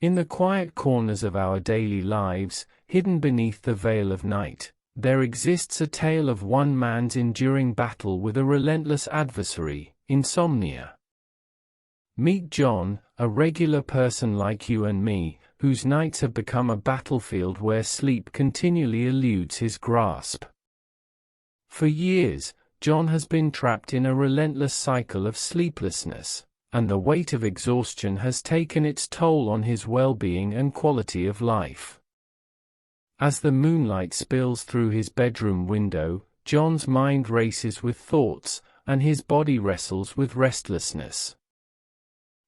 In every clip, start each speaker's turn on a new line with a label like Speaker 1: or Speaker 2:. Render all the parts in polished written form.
Speaker 1: In the quiet corners of our daily lives, hidden beneath the veil of night, there exists a tale of one man's enduring battle with a relentless adversary, insomnia. Meet John, a regular person like you and me, whose nights have become a battlefield where sleep continually eludes his grasp. For years, John has been trapped in a relentless cycle of sleeplessness, and the weight of exhaustion has taken its toll on his well-being and quality of life. As the moonlight spills through his bedroom window, John's mind races with thoughts, and his body wrestles with restlessness.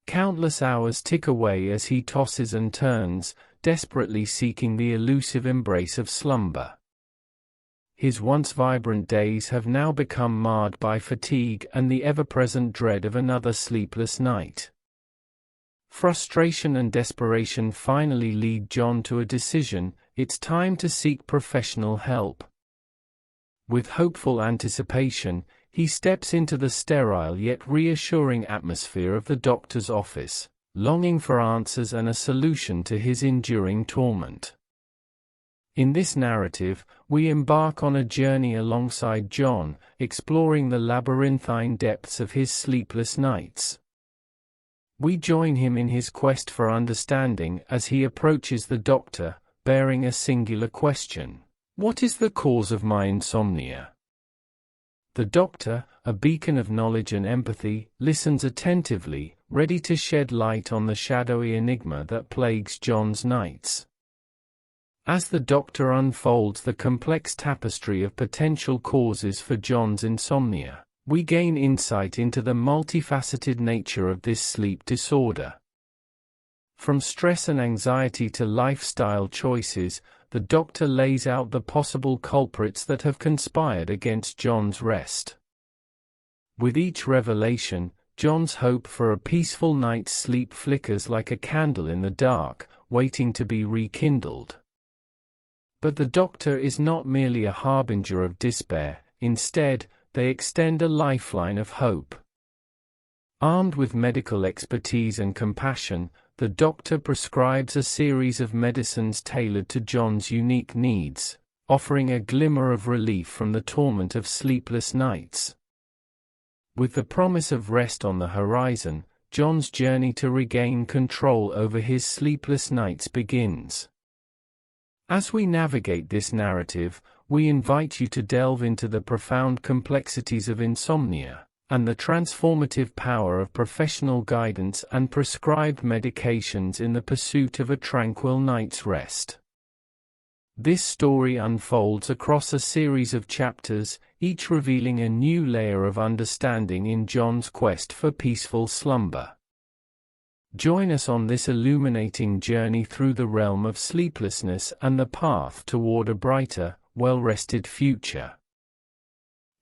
Speaker 1: Countless hours tick away as he tosses and turns, desperately seeking the elusive embrace of slumber. His once vibrant days have now become marred by fatigue and the ever-present dread of another sleepless night. Frustration and desperation finally lead John to a decision: it's time to seek professional help. With hopeful anticipation, he steps into the sterile yet reassuring atmosphere of the doctor's office, longing for answers and a solution to his enduring torment. In this narrative, we embark on a journey alongside John, exploring the labyrinthine depths of his sleepless nights. We join him in his quest for understanding as he approaches the doctor, bearing a singular question: what is the cause of my insomnia? The doctor, a beacon of knowledge and empathy, listens attentively, ready to shed light on the shadowy enigma that plagues John's nights. As the doctor unfolds the complex tapestry of potential causes for John's insomnia, we gain insight into the multifaceted nature of this sleep disorder. From stress and anxiety to lifestyle choices, the doctor lays out the possible culprits that have conspired against John's rest. With each revelation, John's hope for a peaceful night's sleep flickers like a candle in the dark, waiting to be rekindled. But the doctor is not merely a harbinger of despair; instead, they extend a lifeline of hope. Armed with medical expertise and compassion, the doctor prescribes a series of medicines tailored to John's unique needs, offering a glimmer of relief from the torment of sleepless nights. With the promise of rest on the horizon, John's journey to regain control over his sleepless nights begins. As we navigate this narrative, we invite you to delve into the profound complexities of insomnia, and the transformative power of professional guidance and prescribed medications in the pursuit of a tranquil night's rest. This story unfolds across a series of chapters, each revealing a new layer of understanding in John's quest for peaceful slumber. Join us on this illuminating journey through the realm of sleeplessness and the path toward a brighter, well-rested future.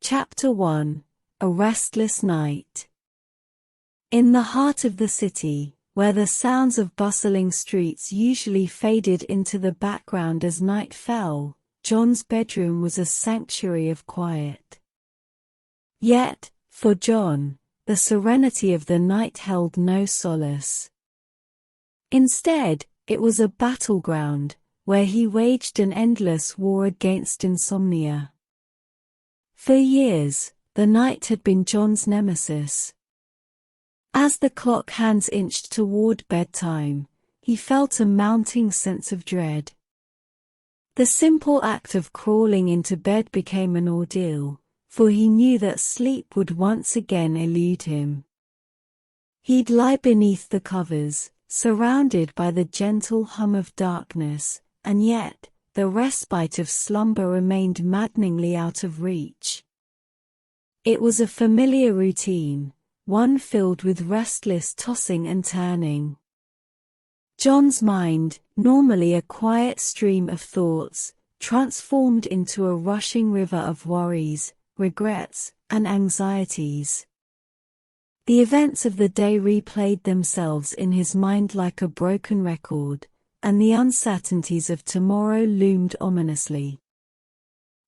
Speaker 2: Chapter 1: A Restless Night. In the heart of the city, where the sounds of bustling streets usually faded into the background as night fell, John's bedroom was a sanctuary of quiet. Yet, for John, the serenity of the night held no solace. Instead, it was a battleground, where he waged an endless war against insomnia. For years, the night had been John's nemesis. As the clock hands inched toward bedtime, he felt a mounting sense of dread. The simple act of crawling into bed became an ordeal, for he knew that sleep would once again elude him. He'd lie beneath the covers, surrounded by the gentle hum of darkness, and yet, the respite of slumber remained maddeningly out of reach. It was a familiar routine, one filled with restless tossing and turning. John's mind, normally a quiet stream of thoughts, transformed into a rushing river of worries, regrets, and anxieties. The events of the day replayed themselves in his mind like a broken record, and the uncertainties of tomorrow loomed ominously.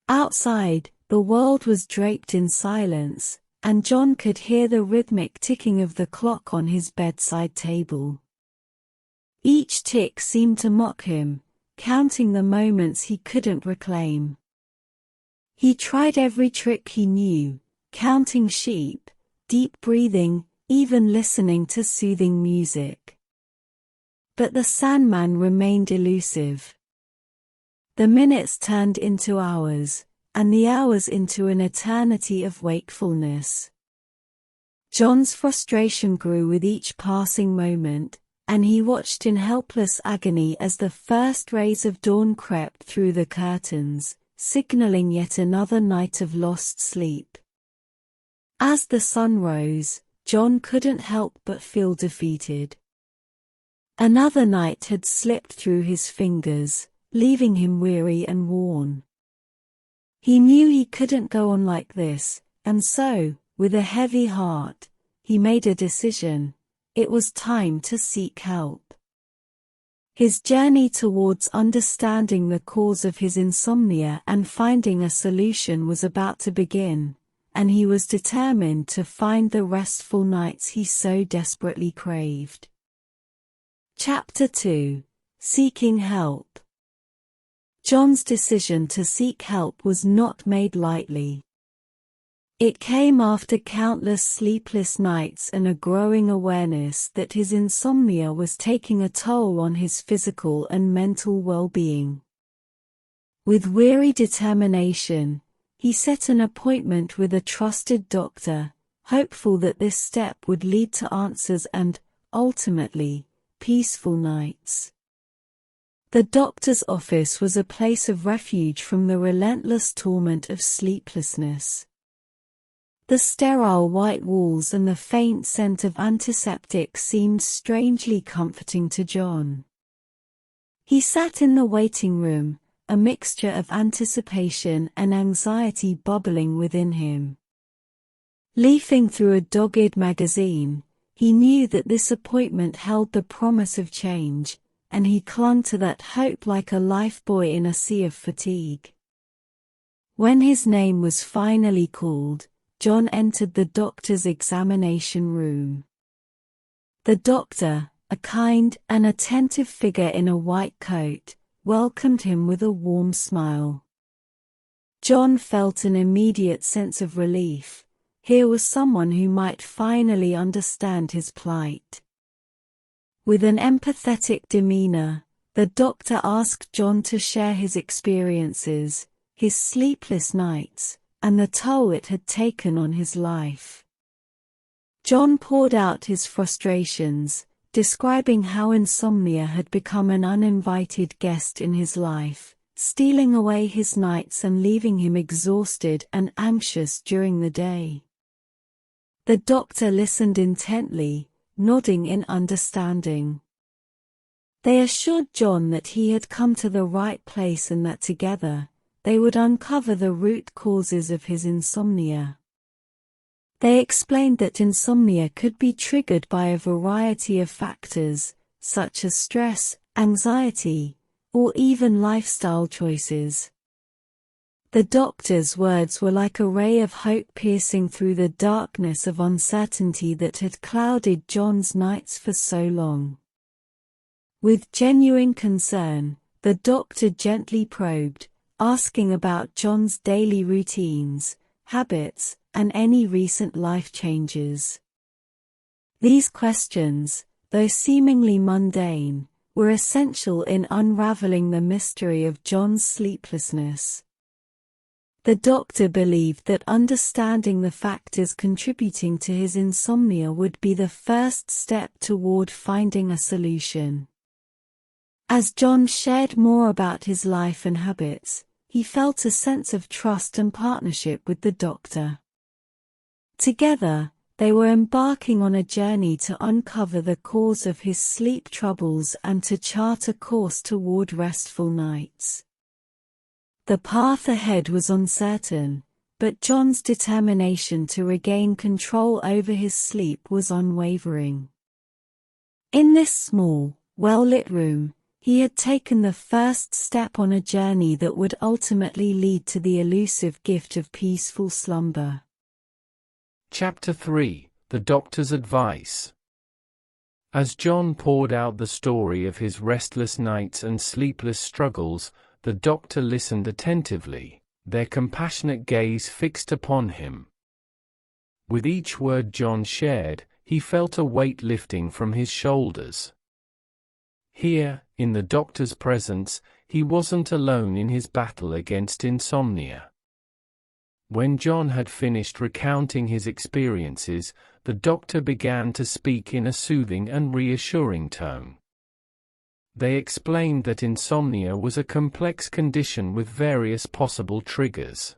Speaker 2: Outside, the world was draped in silence, and John could hear the rhythmic ticking of the clock on his bedside table. Each tick seemed to mock him, counting the moments he couldn't reclaim. He tried every trick he knew, counting sheep, deep breathing, even listening to soothing music. But the Sandman remained elusive. The minutes turned into hours, and the hours into an eternity of wakefulness. John's frustration grew with each passing moment, and he watched in helpless agony as the first rays of dawn crept through the curtains, signaling yet another night of lost sleep. As the sun rose, John couldn't help but feel defeated. Another night had slipped through his fingers, leaving him weary and worn. He knew he couldn't go on like this, and so, with a heavy heart, he made a decision. It was time to seek help. His journey towards understanding the cause of his insomnia and finding a solution was about to begin, and he was determined to find the restful nights he so desperately craved. Chapter 2: Seeking Help. John's decision to seek help was not made lightly. It came after countless sleepless nights and a growing awareness that his insomnia was taking a toll on his physical and mental well-being. With weary determination, he set an appointment with a trusted doctor, hopeful that this step would lead to answers and, ultimately, peaceful nights. The doctor's office was a place of refuge from the relentless torment of sleeplessness. The sterile white walls and the faint scent of antiseptic seemed strangely comforting to John. He sat in the waiting room, a mixture of anticipation and anxiety bubbling within him. Leafing through a dogged magazine, he knew that this appointment held the promise of change, and he clung to that hope like a lifebuoy in a sea of fatigue. When his name was finally called, John entered the doctor's examination room. The doctor, a kind and attentive figure in a white coat, welcomed him with a warm smile. John felt an immediate sense of relief. Here was someone who might finally understand his plight. With an empathetic demeanor, the doctor asked John to share his experiences, his sleepless nights, and the toll it had taken on his life. John poured out his frustrations, describing how insomnia had become an uninvited guest in his life, stealing away his nights and leaving him exhausted and anxious during the day. The doctor listened intently, nodding in understanding. They assured John that he had come to the right place and that together, they would uncover the root causes of his insomnia. They explained that insomnia could be triggered by a variety of factors, such as stress, anxiety, or even lifestyle choices. The doctor's words were like a ray of hope piercing through the darkness of uncertainty that had clouded John's nights for so long. With genuine concern, the doctor gently probed, asking about John's daily routines, habits, and any recent life changes. These questions, though seemingly mundane, were essential in unraveling the mystery of John's sleeplessness. The doctor believed that understanding the factors contributing to his insomnia would be the first step toward finding a solution. As John shared more about his life and habits, he felt a sense of trust and partnership with the doctor. Together, they were embarking on a journey to uncover the cause of his sleep troubles and to chart a course toward restful nights. The path ahead was uncertain, but John's determination to regain control over his sleep was unwavering. In this small, well-lit room, he had taken the first step on a journey that would ultimately lead to the elusive gift of peaceful slumber.
Speaker 1: Chapter 3: The Doctor's Advice. As John poured out the story of his restless nights and sleepless struggles, the doctor listened attentively, their compassionate gaze fixed upon him. With each word John shared, he felt a weight lifting from his shoulders. Here, in the doctor's presence, he wasn't alone in his battle against insomnia. When John had finished recounting his experiences, the doctor began to speak in a soothing and reassuring tone. They explained that insomnia was a complex condition with various possible triggers.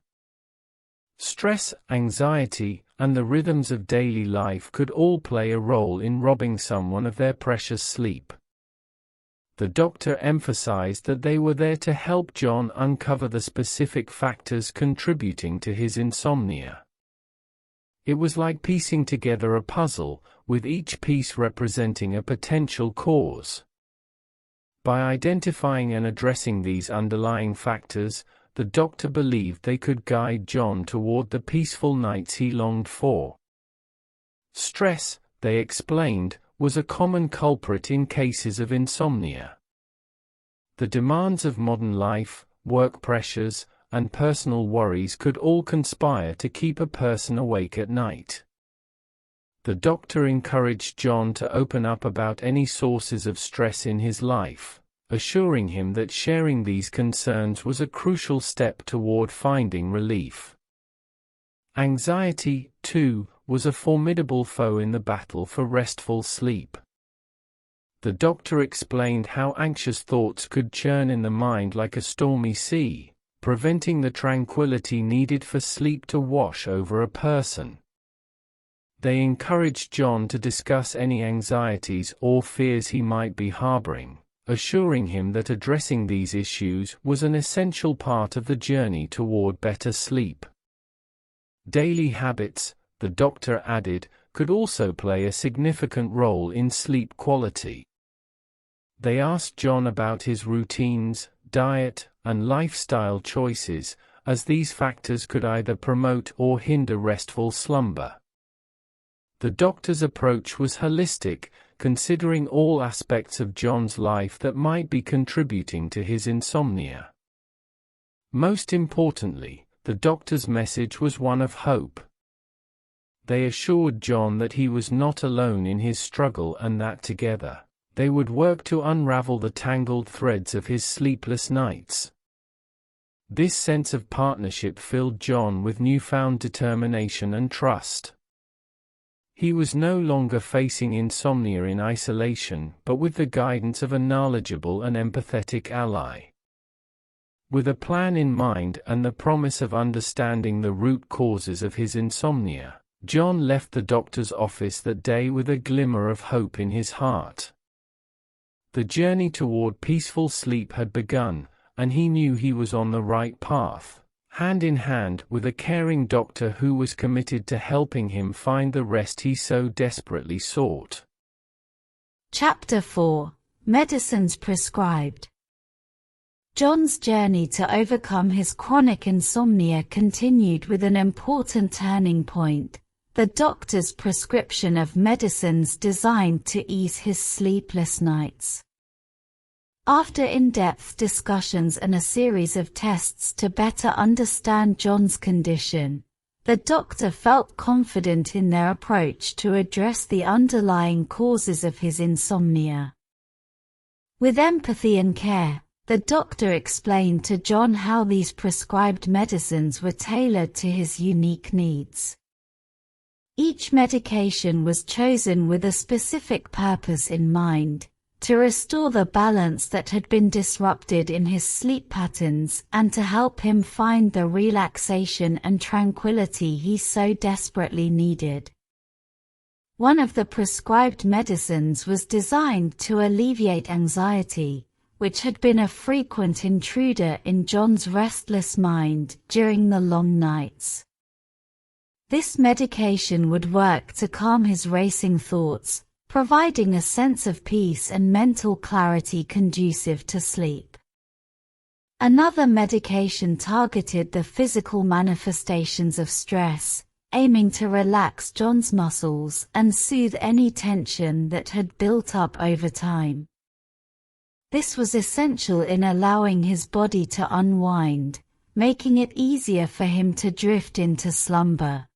Speaker 1: Stress, anxiety, and the rhythms of daily life could all play a role in robbing someone of their precious sleep. The doctor emphasized that they were there to help John uncover the specific factors contributing to his insomnia. It was like piecing together a puzzle, with each piece representing a potential cause. By identifying and addressing these underlying factors, the doctor believed they could guide John toward the peaceful nights he longed for. Stress, they explained, was a common culprit in cases of insomnia. The demands of modern life, work pressures, and personal worries could all conspire to keep a person awake at night. The doctor encouraged John to open up about any sources of stress in his life, assuring him that sharing these concerns was a crucial step toward finding relief. Anxiety, too, was a formidable foe in the battle for restful sleep. The doctor explained how anxious thoughts could churn in the mind like a stormy sea, preventing the tranquility needed for sleep to wash over a person. They encouraged John to discuss any anxieties or fears he might be harboring, assuring him that addressing these issues was an essential part of the journey toward better sleep. Daily habits, the doctor added, could also play a significant role in sleep quality. They asked John about his routines, diet, and lifestyle choices, as these factors could either promote or hinder restful slumber. The doctor's approach was holistic, considering all aspects of John's life that might be contributing to his insomnia. Most importantly, the doctor's message was one of hope. They assured John that he was not alone in his struggle and that together, they would work to unravel the tangled threads of his sleepless nights. This sense of partnership filled John with newfound determination and trust. He was no longer facing insomnia in isolation, but with the guidance of a knowledgeable and empathetic ally. With a plan in mind and the promise of understanding the root causes of his insomnia, John left the doctor's office that day with a glimmer of hope in his heart. The journey toward peaceful sleep had begun, and he knew he was on the right path, hand in hand with a caring doctor who was committed to helping him find the rest he so desperately sought.
Speaker 2: Chapter 4: Medicines Prescribed. John's journey to overcome his chronic insomnia continued with an important turning point: the doctor's prescription of medicines designed to ease his sleepless nights. After in-depth discussions and a series of tests to better understand John's condition, the doctor felt confident in their approach to address the underlying causes of his insomnia. With empathy and care, the doctor explained to John how these prescribed medicines were tailored to his unique needs. Each medication was chosen with a specific purpose in mind: to restore the balance that had been disrupted in his sleep patterns and to help him find the relaxation and tranquility he so desperately needed. One of the prescribed medicines was designed to alleviate anxiety, which had been a frequent intruder in John's restless mind during the long nights. This medication would work to calm his racing thoughts, providing a sense of peace and mental clarity conducive to sleep. Another medication targeted the physical manifestations of stress, aiming to relax John's muscles and soothe any tension that had built up over time. This was essential in allowing his body to unwind, making it easier for him to drift into slumber.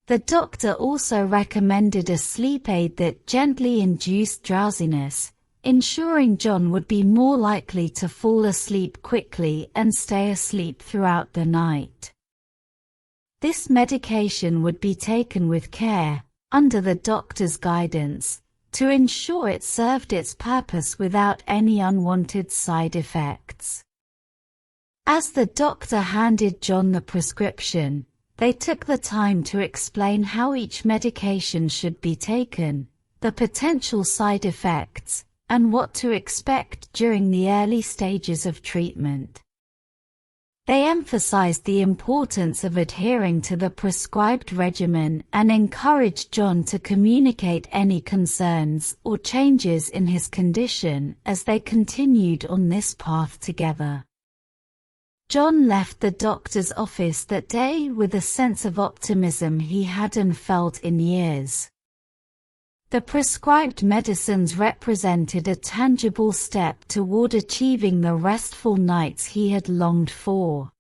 Speaker 2: The doctor also recommended a sleep aid that gently induced drowsiness, ensuring John would be more likely to fall asleep quickly and stay asleep throughout the night. This medication would be taken with care, under the doctor's guidance, to ensure it served its purpose without any unwanted side effects. As the doctor handed John the prescription, they took the time to explain how each medication should be taken, the potential side effects, and what to expect during the early stages of treatment. They emphasized the importance of adhering to the prescribed regimen and encouraged John to communicate any concerns or changes in his condition as they continued on this path together. John left the doctor's office that day with a sense of optimism he hadn't felt in years. The prescribed medicines represented a tangible step toward achieving the restful nights he had longed for.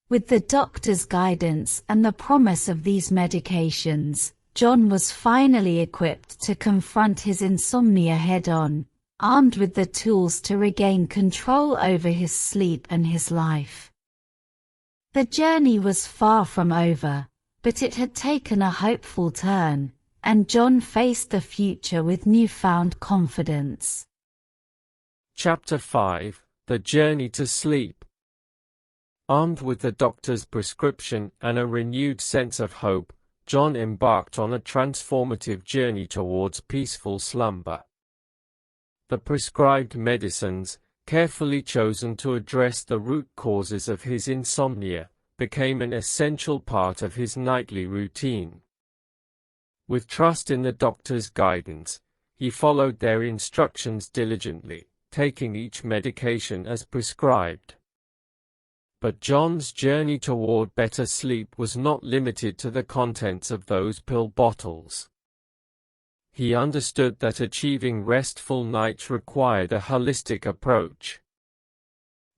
Speaker 2: With the doctor's guidance and the promise of these medications, John was finally equipped to confront his insomnia head-on, armed with the tools to regain control over his sleep and his life. The journey was far from over, but it had taken a hopeful turn, and John faced the future with newfound confidence.
Speaker 1: Chapter 5: The Journey to Sleep. Armed with the doctor's prescription and a renewed sense of hope, John embarked on a transformative journey towards peaceful slumber. The prescribed medicines, carefully chosen to address the root causes of his insomnia, became an essential part of his nightly routine. With trust in the doctor's guidance, he followed their instructions diligently, taking each medication as prescribed. But John's journey toward better sleep was not limited to the contents of those pill bottles. He understood that achieving restful nights required a holistic approach.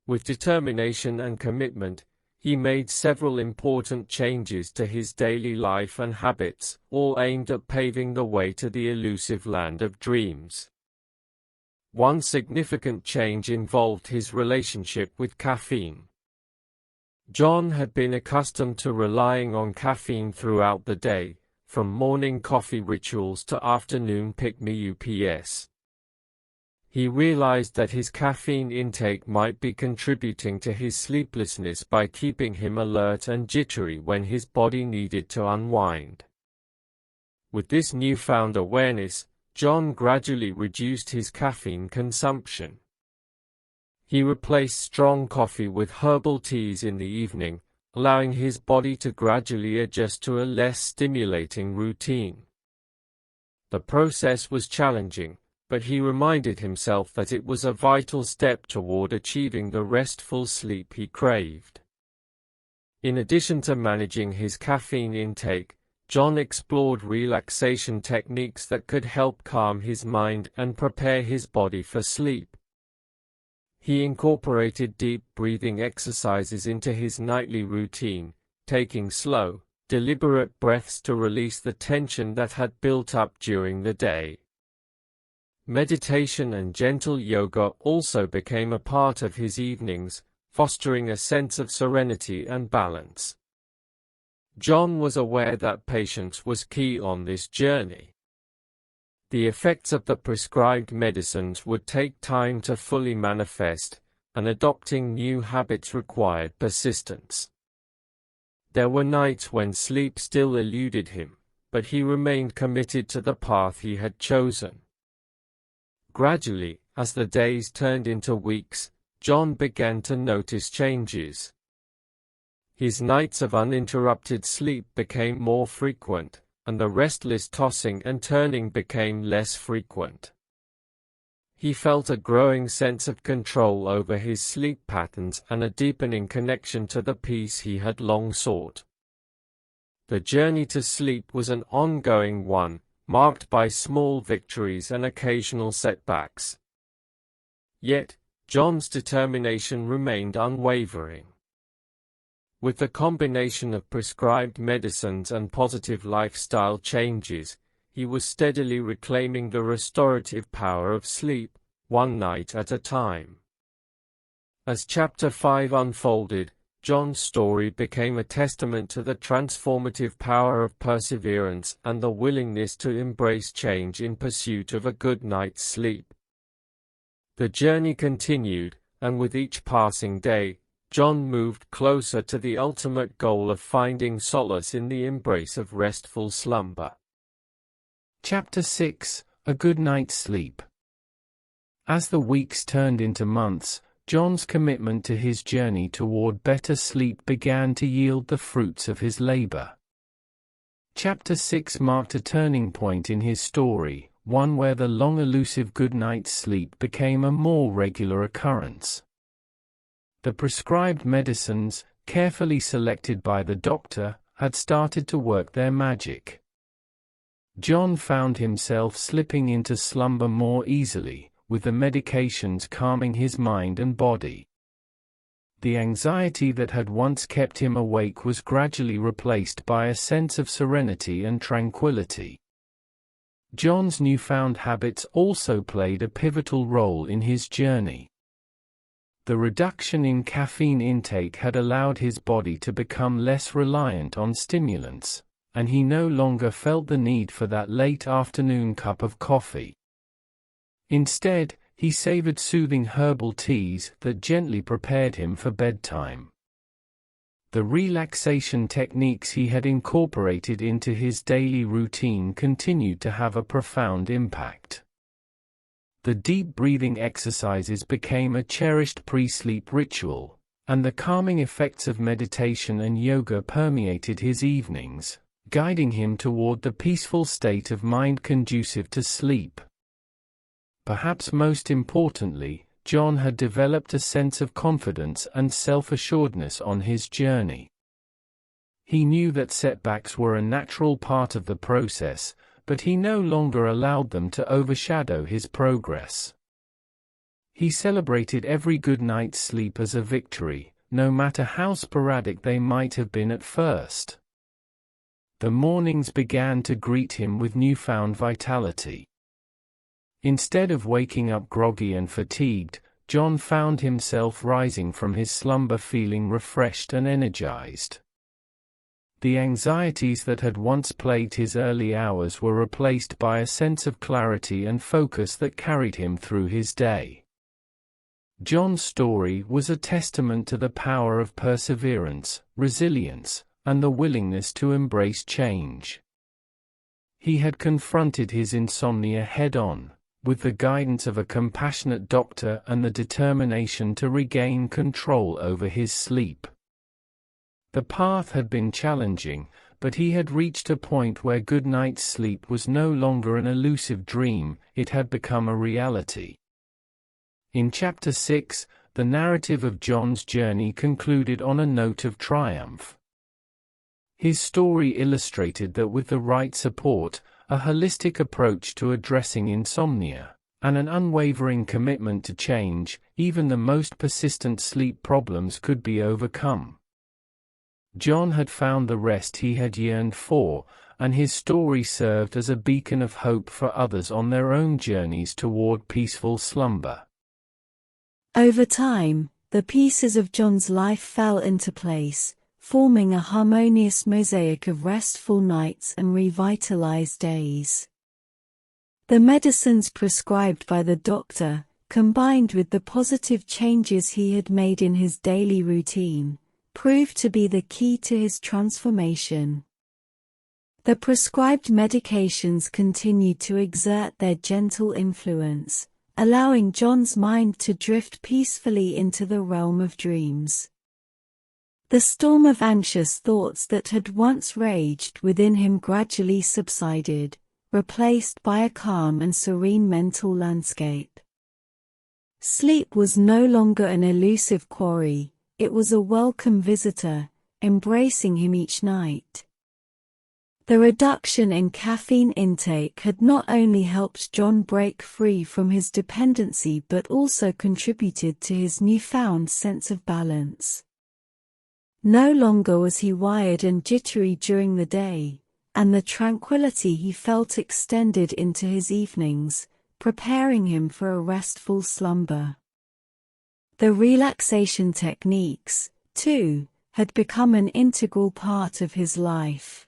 Speaker 1: With determination and commitment, he made several important changes to his daily life and habits, all aimed at paving the way to the elusive land of dreams. One significant change involved his relationship with caffeine. John had been accustomed to relying on caffeine throughout the day, from morning coffee rituals to afternoon pick-me-ups. He realized that his caffeine intake might be contributing to his sleeplessness by keeping him alert and jittery when his body needed to unwind. With this newfound awareness, John gradually reduced his caffeine consumption. He replaced strong coffee with herbal teas in the evening, allowing his body to gradually adjust to a less stimulating routine. The process was challenging, but he reminded himself that it was a vital step toward achieving the restful sleep he craved. In addition to managing his caffeine intake, John explored relaxation techniques that could help calm his mind and prepare his body for sleep. He incorporated deep breathing exercises into his nightly routine, taking slow, deliberate breaths to release the tension that had built up during the day. Meditation and gentle yoga also became a part of his evenings, fostering a sense of serenity and balance. John was aware that patience was key on this journey. The effects of the prescribed medicines would take time to fully manifest, and adopting new habits required persistence. There were nights when sleep still eluded him, but he remained committed to the path he had chosen. Gradually, as the days turned into weeks, John began to notice changes. His nights of uninterrupted sleep became more frequent, and the restless tossing and turning became less frequent. He felt a growing sense of control over his sleep patterns and a deepening connection to the peace he had long sought.
Speaker 3: The journey to sleep was an ongoing one, marked by small victories and occasional setbacks. Yet, John's determination remained unwavering. With the combination of prescribed medicines and positive lifestyle changes, he was steadily reclaiming the restorative power of sleep, one night at a time. As Chapter 5 unfolded, John's story became a testament to the transformative power of perseverance and the willingness to embrace change in pursuit of a good night's sleep. The journey continued, and with each passing day, John moved closer to the ultimate goal of finding solace in the embrace of restful slumber.
Speaker 1: Chapter 6: A Good Night's Sleep. As the weeks turned into months, John's commitment to his journey toward better sleep began to yield the fruits of his labor. Chapter 6 marked a turning point in his story, one where the long elusive good night's sleep became a more regular occurrence. The prescribed medicines, carefully selected by the doctor, had started to work their magic. John found himself slipping into slumber more easily, with the medications calming his mind and body. The anxiety that had once kept him awake was gradually replaced by a sense of serenity and tranquility. John's newfound habits also played a pivotal role in his journey. The reduction in caffeine intake had allowed his body to become less reliant on stimulants, and he no longer felt the need for that late afternoon cup of coffee. Instead, he savored soothing herbal teas that gently prepared him for bedtime. The relaxation techniques he had incorporated into his daily routine continued to have a profound impact. The deep breathing exercises became a cherished pre-sleep ritual, and the calming effects of meditation and yoga permeated his evenings, guiding him toward the peaceful state of mind conducive to sleep. Perhaps most importantly, John had developed a sense of confidence and self-assuredness on his journey. He knew that setbacks were a natural part of the process, but he no longer allowed them to overshadow his progress. He celebrated every good night's sleep as a victory, no matter how sporadic they might have been at first. The mornings began to greet him with newfound vitality. Instead of waking up groggy and fatigued, John found himself rising from his slumber feeling refreshed and energized. The anxieties that had once plagued his early hours were replaced by a sense of clarity and focus that carried him through his day. John's story was a testament to the power of perseverance, resilience, and the willingness to embrace change. He had confronted his insomnia head-on, with the guidance of a compassionate doctor and the determination to regain control over his sleep. The path had been challenging, but he had reached a point where good night's sleep was no longer an elusive dream, it had become a reality. In Chapter 6, the narrative of John's journey concluded on a note of triumph. His story illustrated that with the right support, a holistic approach to addressing insomnia, and an unwavering commitment to change, even the most persistent sleep problems could be overcome. John had found the rest he had yearned for, and his story served as a beacon of hope for others on their own journeys toward peaceful slumber.
Speaker 2: Over time, the pieces of John's life fell into place, forming a harmonious mosaic of restful nights and revitalized days. The medicines prescribed by the doctor, combined with the positive changes he had made in his daily routine, proved to be the key to his transformation. The prescribed medications continued to exert their gentle influence, allowing John's mind to drift peacefully into the realm of dreams. The storm of anxious thoughts that had once raged within him gradually subsided, replaced by a calm and serene mental landscape. Sleep was no longer an elusive quarry, it was a welcome visitor, embracing him each night. The reduction in caffeine intake had not only helped John break free from his dependency but also contributed to his newfound sense of balance. No longer was he wired and jittery during the day, and the tranquility he felt extended into his evenings, preparing him for a restful slumber. The relaxation techniques, too, had become an integral part of his life.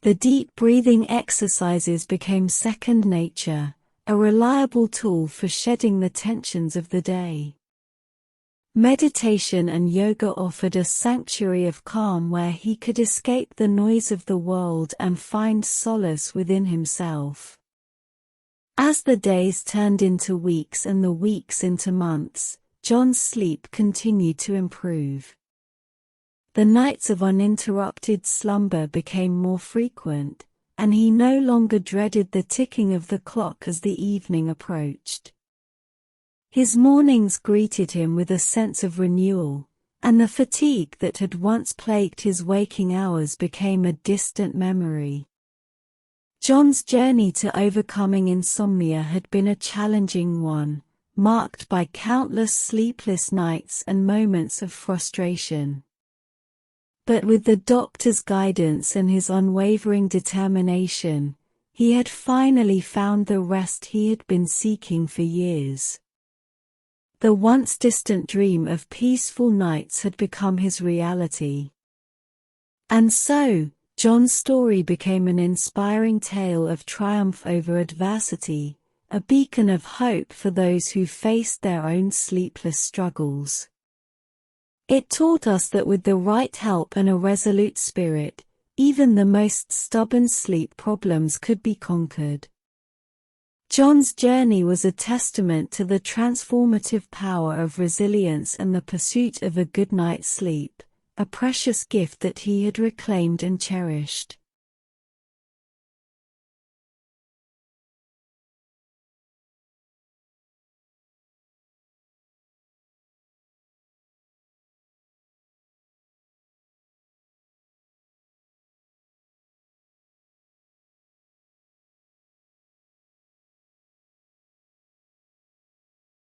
Speaker 2: The deep breathing exercises became second nature, a reliable tool for shedding the tensions of the day. Meditation and yoga offered a sanctuary of calm where he could escape the noise of the world and find solace within himself. As the days turned into weeks and the weeks into months, John's sleep continued to improve. The nights of uninterrupted slumber became more frequent, and he no longer dreaded the ticking of the clock as the evening approached. His mornings greeted him with a sense of renewal, and the fatigue that had once plagued his waking hours became a distant memory. John's journey to overcoming insomnia had been a challenging one, marked by countless sleepless nights and moments of frustration. But with the doctor's guidance and his unwavering determination, he had finally found the rest he had been seeking for years. The once distant dream of peaceful nights had become his reality. And so, John's story became an inspiring tale of triumph over adversity, a beacon of hope for those who faced their own sleepless struggles. It taught us that with the right help and a resolute spirit, even the most stubborn sleep problems could be conquered. John's journey was a testament to the transformative power of resilience and the pursuit of a good night's sleep, a precious gift that he had reclaimed and cherished.